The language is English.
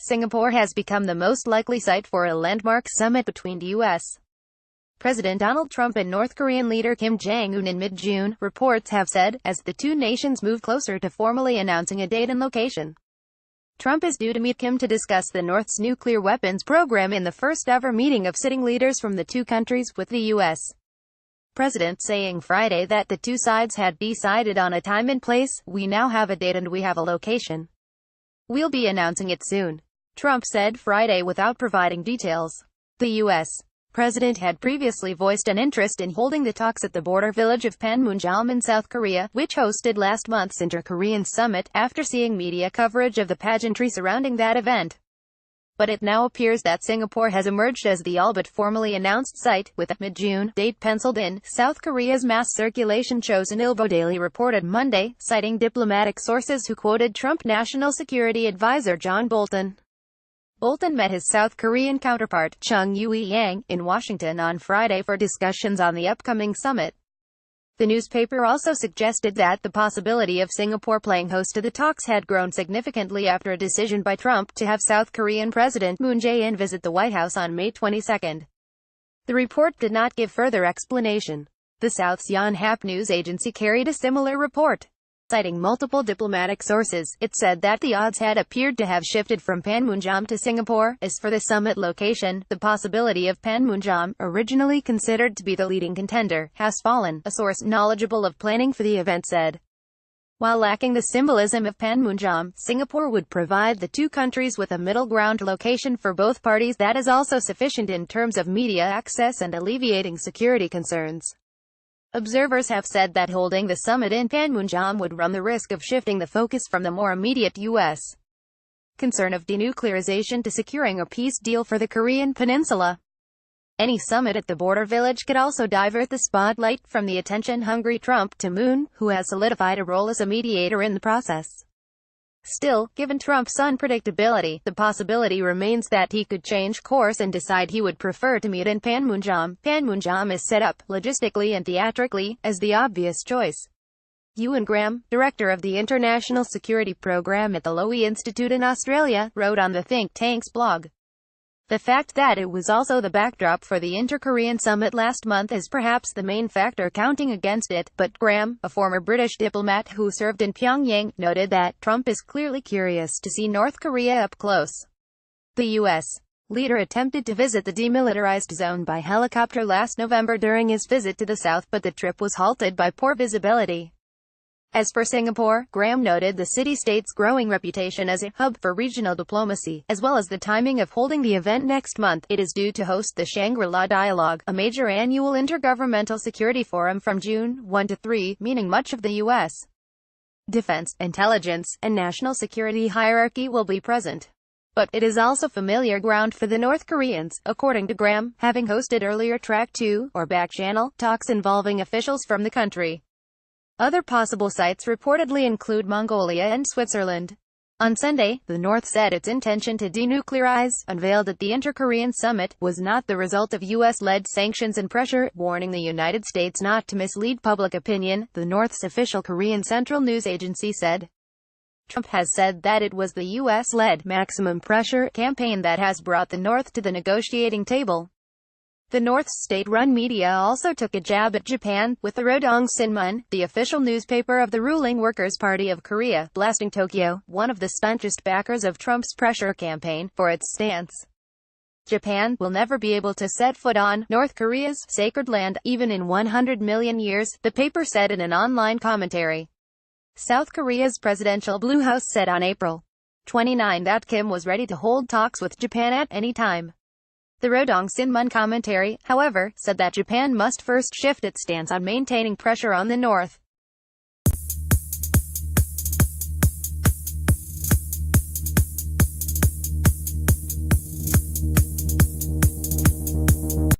Singapore has become the most likely site for a landmark summit between U.S. President Donald Trump and North Korean leader Kim Jong-un in mid-June, reports have said, as the two nations move closer to formally announcing a date and location. Trump is due to meet Kim to discuss the North's nuclear weapons program in the first-ever meeting of sitting leaders from the two countries, with the U.S. President saying Friday that the two sides had decided on a time and place. "We now have a date and we have a location. We'll be announcing it soon," Trump said Friday without providing details. The U.S. President had previously voiced an interest in holding the talks at the border village of Panmunjom in South Korea, which hosted last month's Inter-Korean Summit, after seeing media coverage of the pageantry surrounding that event. But it now appears that Singapore has emerged as the all but formally announced site, with a mid-June date penciled in. South Korea's mass circulation chosen Ilbo Daily reported Monday, citing diplomatic sources who quoted Trump National Security Advisor John Bolton. Bolton met his South Korean counterpart, Chung Eui-yang, in Washington on Friday for discussions on the upcoming summit. The newspaper also suggested that the possibility of Singapore playing host to the talks had grown significantly after a decision by Trump to have South Korean President Moon Jae-in visit the White House on May 22. The report did not give further explanation. The South's Yonhap news agency carried a similar report. Citing multiple diplomatic sources, it said that the odds had appeared to have shifted from Panmunjom to Singapore. As for the summit location, the possibility of Panmunjom, originally considered to be the leading contender, has fallen, a source knowledgeable of planning for the event said. While lacking the symbolism of Panmunjom, Singapore would provide the two countries with a middle ground location for both parties that is also sufficient in terms of media access and alleviating security concerns. Observers have said that holding the summit in Panmunjom would run the risk of shifting the focus from the more immediate U.S. concern of denuclearization to securing a peace deal for the Korean peninsula. Any summit at the border village could also divert the spotlight from the attention-hungry Trump to Moon, who has solidified a role as a mediator in the process. Still, given Trump's unpredictability, the possibility remains that he could change course and decide he would prefer to meet in Panmunjom. Panmunjom is set up, logistically and theatrically, as the obvious choice. Ewan Graham, director of the International Security Program at the Lowy Institute in Australia, wrote on the think tank's blog. The fact that it was also the backdrop for the Inter-Korean Summit last month is perhaps the main factor counting against it, but Graham, a former British diplomat who served in Pyongyang, noted that Trump is clearly curious to see North Korea up close. The U.S. leader attempted to visit the demilitarized zone by helicopter last November during his visit to the south, but the trip was halted by poor visibility. As for Singapore, Graham noted the city-state's growing reputation as a hub for regional diplomacy, as well as the timing of holding the event next month. It is due to host the Shangri-La Dialogue, a major annual intergovernmental security forum from June 1 to 3, meaning much of the U.S. defense, intelligence, and national security hierarchy will be present. But it is also familiar ground for the North Koreans, according to Graham, having hosted earlier Track 2, or back-channel, talks involving officials from the country. Other possible sites reportedly include Mongolia and Switzerland. On Sunday, the North said its intention to denuclearize, unveiled at the Inter-Korean Summit, was not the result of U.S.-led sanctions and pressure, warning the United States not to mislead public opinion, the North's official Korean Central News Agency said. Trump has said that it was the U.S.-led maximum pressure campaign that has brought the North to the negotiating table. The North's state-run media also took a jab at Japan, with the Rodong Sinmun, the official newspaper of the ruling Workers' Party of Korea, blasting Tokyo, one of the staunchest backers of Trump's pressure campaign, for its stance. Japan will never be able to set foot on North Korea's sacred land, even in 100 million years, the paper said in an online commentary. South Korea's presidential Blue House said on April 29 that Kim was ready to hold talks with Japan at any time. The Rodong Sinmun commentary, however, said that Japan must first shift its stance on maintaining pressure on the North.